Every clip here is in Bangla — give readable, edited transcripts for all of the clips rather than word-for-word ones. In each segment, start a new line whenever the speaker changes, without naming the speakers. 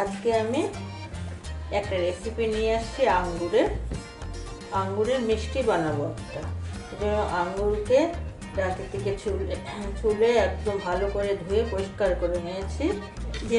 আজকে আমি একটা রেসিপি নিয়ে আসছি আঙ্গুরের মিষ্টি বানাবো একটা। এজন্য আঙ্গুরকে ডাঁটি থেকে ছুলে একদম ভালো করে ধুয়ে পরিষ্কার করে নিয়েছি। যে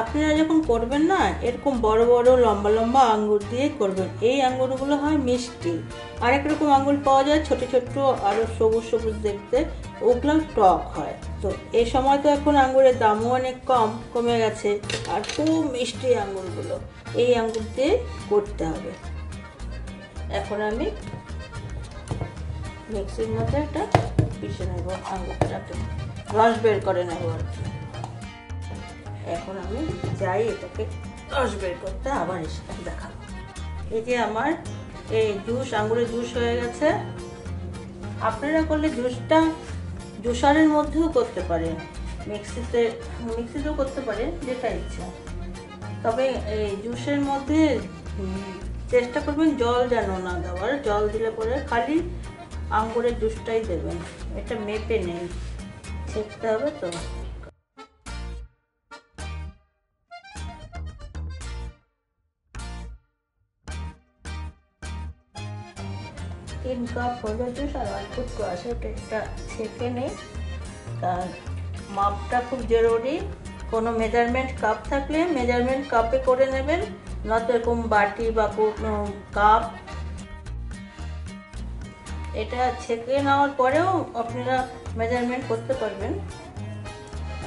আপনারা যখন করবেন না, এরকম বড় বড় লম্বা লম্বা আঙ্গুর দিয়ে করবেন। এই আঙ্গুরগুলো হয় মিষ্টি। আরেক রকম আঙ্গুর পাওয়া যায় ছোট ছোট, আরো সবুজ সবুজ দেখতে, ওগুলো টক হয়। তো এই সময় তো এখন আঙ্গুরের দামও অনেক কমে গেছে, আর খুব মিষ্টি আঙ্গুরগুলো। এই আঙ্গুর দিয়ে করতে হবে। এখন আমি মিক্সির মধ্যে একটা পিষে নেব, আঙ্গুরটাকে রস বের করে নেব আর কি। এখন আমি যাই এটাকে রস বের করতে, আবার এসে দেখাবো। এই যে আমার এই আঙ্গুরের জুস হয়ে গেছে। আপনারা করলে জুসটা জুসারের মধ্যেও করতে পারেন, মিক্সিতেও করতে পারেন, যেটা ইচ্ছা। তবে এই জুসের মধ্যে চেষ্টা করবেন জল যেন না দেওয়ার। জল দিলে পরে খালি আঙ্গুরের জুসটাই দেবেন। এটা মেপে নেই, ছেঁকতে হবে তো। 3 কাপ হলুদ জুস আর অল্প কুয়াশা, এটা ছেঁকে নেই। কারণ মাপটা খুব জরুরি। কোনো মেজারমেন্ট কাপ থাকলে মেজারমেন্ট কাপে করে নেবেন, নয়তো এরকম বাটি বা কোনো কাপ। এটা ছেঁকে নেওয়ার পরেও আপনারা মেজারমেন্ট করতে পারবেন।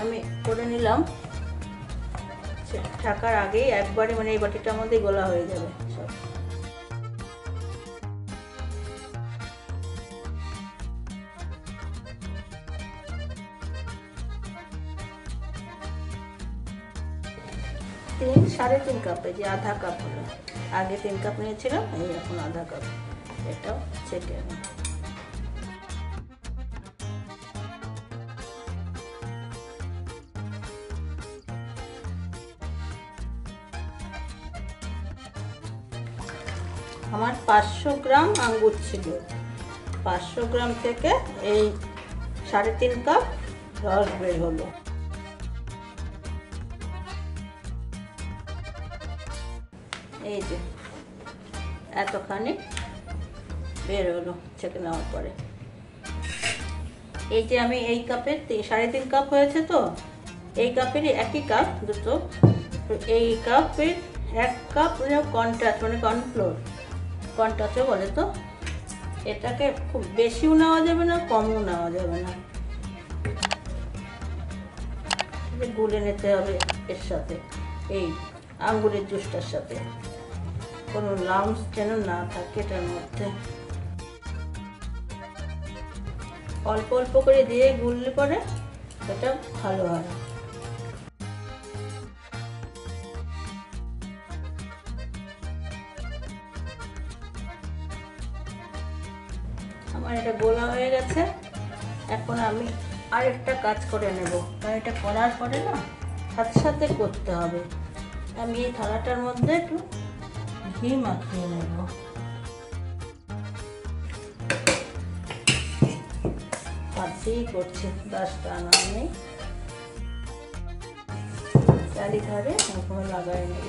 আমি করে নিলাম। ঢাকার আগেই একবারে মানে এই বাটিটার মধ্যে গোলা হয়ে যাবে সব। সাড়ে 3 কাপে, যে আধা কাপ হলো। আগে 3 কাপ নিয়েছিলাম, এই এখন আধা কাপ। এটাও ছেঁকে নিই। আমার 500 গ্রাম আঙ্গুর ছিল। 500 গ্রাম থেকে এই 3.5 কাপ রস বের হলো। এই যে এতখানি বের হলো ছেঁকে নেওয়ার পরে। এই যে আমি এই কাপের 3.5 কাপ হয়েছে, তো এই কাপেরই একই কাপ দুটো। এই কাপের 1 কাপ কর্নটাচ মানে কর্নটাচও বলে। তো এটাকে খুব বেশিও নেওয়া যাবে না, কমও নেওয়া যাবে না। গুলে নিতে হবে এর সাথে, এই আঙ্গুরের জুসটার সাথে। কোনো লাম্পস যেন না থাকে এটার মধ্যে। অল্প অল্প করে দিয়ে গুললে পরে এটা ভালো হয়। আমার এটা গোলা হয়ে গেছে। এখন আমি আরেকটা কাজ করে নেব, কারণ এটা করার পরে না সাথে সাথে করতে হবে। আমি এই থালাটার মধ্যে একটু ঘি মাখিয়ে নেব। হাত দিয়েই করছি, গাছটা আনা নেই। চারিধারে এরকম লাগাই নেব।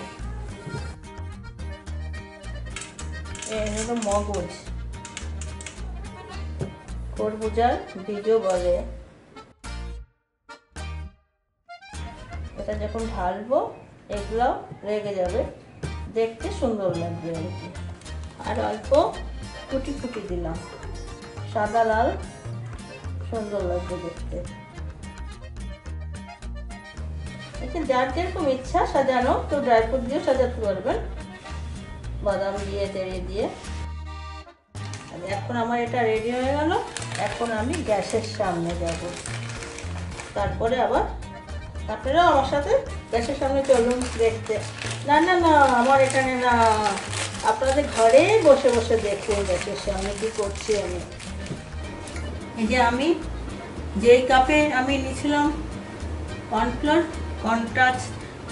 এই হলো মগজ, খরবুজার বীজও বলে। এটা যখন ঢালবো এগুলো লেগে যাবে, দেখতে সুন্দর লাগবে আর কি। আর অল্প কুটি কুটি দিলাম, সাদা লাল, সুন্দর লাগবে দেখতে। এতে যার যেরকম ইচ্ছা সাজানো, তো ড্রাই ফ্রুট দিয়েও সাজাতে পারবেন, বাদাম দিয়ে চেরি দিয়ে। এখন আমার এটা রেডি হয়ে গেল। এখন আমি গ্যাসের সামনে যাব। তারপরে আবার আপনারাও আমার সাথে গ্যাসের সামনে চলুন দেখতে। না না না, আমার এখানে না, আপনাদের ঘরে বসে বসে দেখুন গ্যাসের সামনে কি করছি আমি। এই যে আমি যেই কাপে আমি নিয়েছিলাম কর্নফ্লোর, কর্নটাচ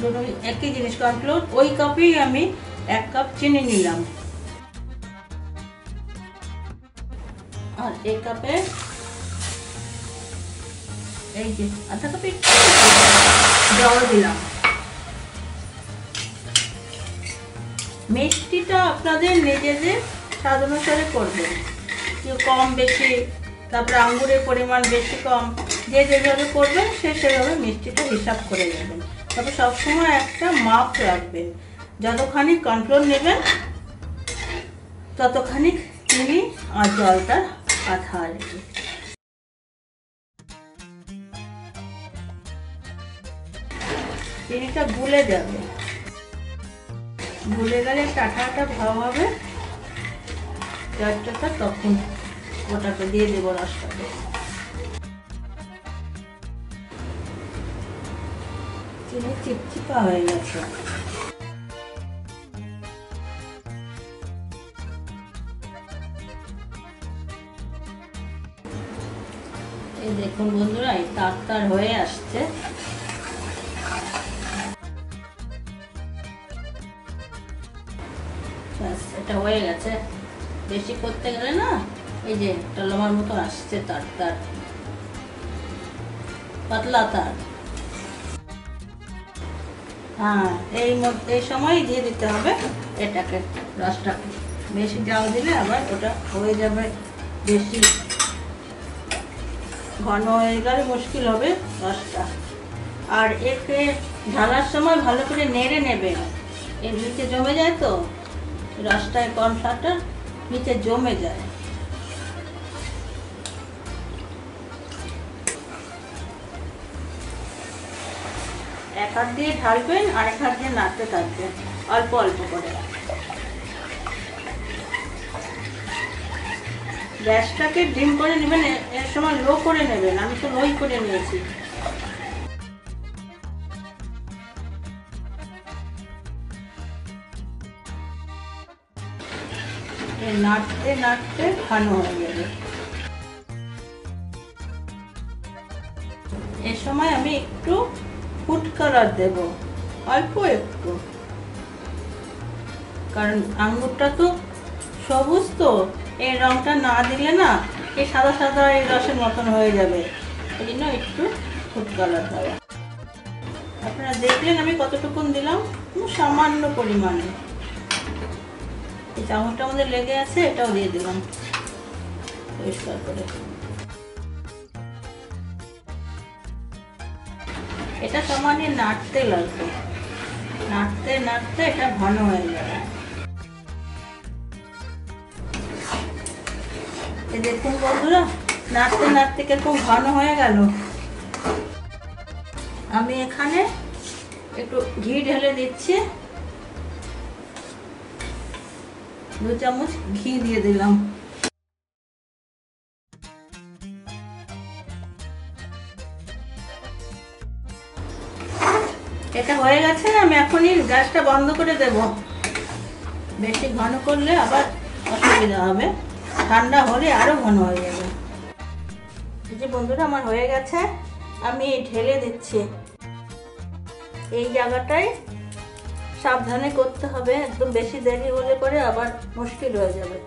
দুটো একই জিনিস, কর্নফ্লোর, ওই কাপেই আমি 1 কাপ চিনি নিলাম। আর এই কাপে এই যে আধা কাপে জল দিলাম। মিষ্টিটা আপনাদের নিজেদের স্বাদ অনুসারে করবেন, কেউ কম বেশি, তারপরে আঙ্গুরের পরিমাণ বেশি কম, যে যেভাবে করবেন সে সেভাবে মিষ্টিটা হিসাব করে নেবেন। তবে সবসময় একটা মাপ রাখবেন, যতখানি কন্ট্রোল নেবেন ততখানি চিনি আর জলটা আধা আর কি। চিনিটা গুলে যাবে, গুলে গেলে একটা আঠা আঠা ভাব হবে চারটা, তখন ওটাকে দিয়ে দেবো রসটাকে। চিনি চিপচিপা হয়ে গেছে। এই দেখুন বন্ধুরা, এই তার হয়ে আসছে। এটা হয়ে গেছে। বেশি করতে গেলে না এই যে টলমার মতো আসছে তার পাতলা তার। হ্যাঁ, এই সময় দিয়ে দিতে হবে এটাকে, রসটাকে। বেশি জাল দিলে আবার ওটা হয়ে যাবে, বেশি ঘন হয়ে গেলে মুশকিল হবে রসটা। আর একে ঢালার সময় ভালো করে নেড়ে নেবেন, এর নিচে জমে যায় তো রসটায়, কর্নফ্লাওয়ারটা নিচে জমে যায়। এক হাত দিয়ে ঢালবেন, আরেক হাত দিয়ে নাড়তে থাকবেন অল্প অল্প করে। গ্যাসটাকে ডিম করে নেবেন, এর সময় লো করে নেবেন। আমি তো লোই করে নিয়েছি। নাড়তে নাড়তে ঘন হয়ে যাবে। এর সময় আমি একটু ফুড কালার দেব, অল্প একটু, কারণ আঙ্গুরটা তো সবুজ, তো এই রংটা না দিলে না এই সাদা সাদা এই রসের মতন হয়ে যাবে। এই জন্য একটু ফুড কালার দেওয়া। আপনারা দেখলেন আমি কতটুকুন দিলাম, সামান্য পরিমাণে। এই চামচটা আমাদের লেগে আছে, এটাও দিয়ে দিলাম পরিষ্কার করে। এটা সামান্য নাড়তে লাগবে, নাড়তে নাড়তে এটা ঘন হয়ে যাবে। এই দেখুন বন্ধুরা, নাড়তে নাড়তে কিরকম ঘন হয়ে গেল। আমি এখানে একটু ঘি ঢেলে দিচ্ছি, 2 চামচ ঘি দিয়ে দিলাম। এটা হয়ে গেছে, আমি এখনই গ্যাসটা বন্ধ করে দেব। বেশি ঘন করলে আবার অসুবিধা হবে, ঠান্ডা হলে আরো ঘন হয়ে যাবে। এই যে বন্ধুরা, আমার হয়ে গেছে, আমি ঢেলে দিচ্ছি। এই জায়গাটায় সাবধানে করতে হবে, একদম বেশি দেরি হলে পরে আবার মুশকিল হয়ে যাবে।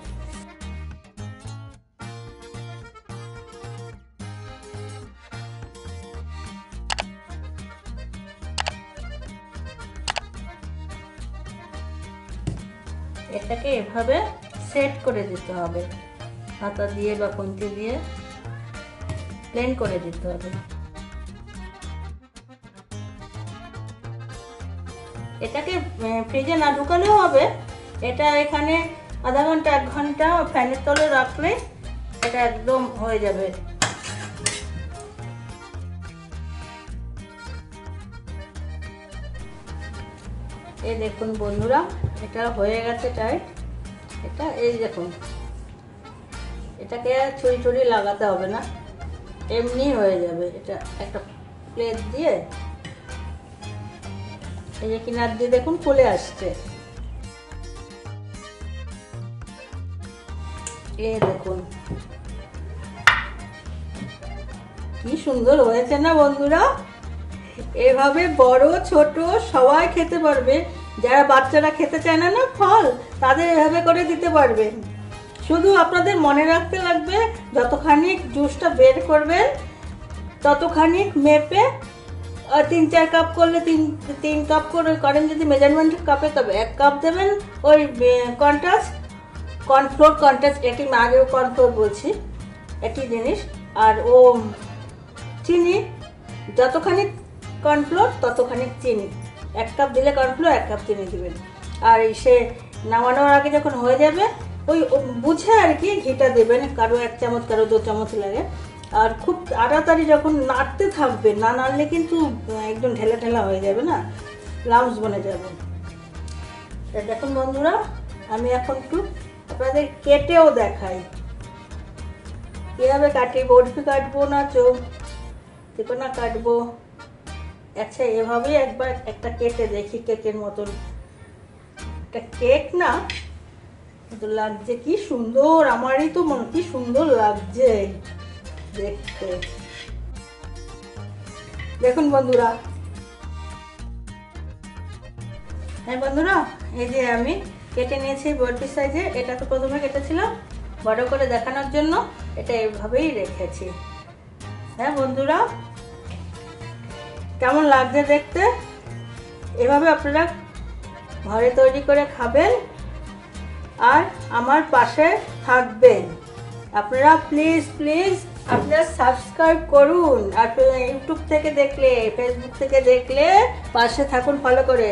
এটাকে এভাবে সেট করে দিতে হবে, হাতা দিয়ে বা খুন্তি দিয়ে প্লেন করে দিতে হবে। এটাকে ফ্রিজে না ঢুকালেও হবে, এটা এখানে আধা ঘন্টা 1 ঘন্টা ফ্যানের তলে রাখলে এটা একদম হয়ে যাবে। এই দেখুন বন্ধুরা, এটা হয়ে গেছে টাইট। এটা এই দেখুন, এটাকে ছুরি ছুরি লাগাতে হবে না, এমনি হয়ে যাবে। এটা একটা প্লেট দিয়ে এই যে কিনার দিয়ে দেখুন ফুলে আসছে। এই দেখুন কি সুন্দর হয়েছে না বন্ধুরা। এভাবে বড় ছোট সবাই খেতে পারবে। যারা বাচ্চারা খেতে চায় না না ফল, তাদের এভাবে করে দিতে পারবেন। শুধু আপনাদের মনে রাখতে লাগবে, যতখানি জুসটা বের করবেন ততখানি মেপে 3-4 কাপ করলে 3 কাপ করে করেন যদি মেজারমেন্ট কাপে, তবে 1 কাপ দেবেন ওই কর্নফ্লোর কন্ট্রাস্ট, এটি আগেও কর্নফ্লোর বলছি, একই জিনিস। আর ও চিনি, যতখানি কর্নফ্লোর ততখানি চিনি, 1 কাপ দিলে কর্নফ্লোর 1 কাপ চিনি দিবেন। আর সে নামানোর আগে যখন হয়ে যাবে ওই বুঝে আর কি ঘিটা দেবেন, কারো 1 চামচ কারো 2 চামচ লাগে। আর খুব তাড়াতাড়ি যখন নাড়তে থাকবে, না নাড়লে কিন্তু একদম ঢেলা ঢেলা হয়ে যাবে না, লামস বনে যাবে। দেখুন বন্ধুরা, আমি এখন একটু আপনাদের কেটেও দেখাই কীভাবে কাটি। বরফি কাটবো না না কাটবো, আচ্ছা এভাবেই একবার একটা কেটে দেখি, কেকের মতন। এটা কেক না, কিন্তু লাগছে কি সুন্দর, আমারই তো মনে কি সুন্দর লাগছে দেখতে। দেখুন বন্ধুরা, হ্যাঁ বন্ধুরা, এই যে আমি কেটে নিয়েছি বরফি সাইজে। এটা তো প্রথমে কেটেছিলাম বড় করে দেখানোর জন্য, এটা এভাবেই রেখেছি। হ্যাঁ বন্ধুরা, কেমন লাগছে দেখতে? এভাবে আপনারা ঘরে তৈরি করে খাবেন আর আমার পাশে থাকবেন। আপনারা প্লিজ আপনারা সাবস্ক্রাইব করুন। আর ইউটিউব থেকে দেখলে, ফেসবুক থেকে দেখলে পাশে থাকুন ফলো করে।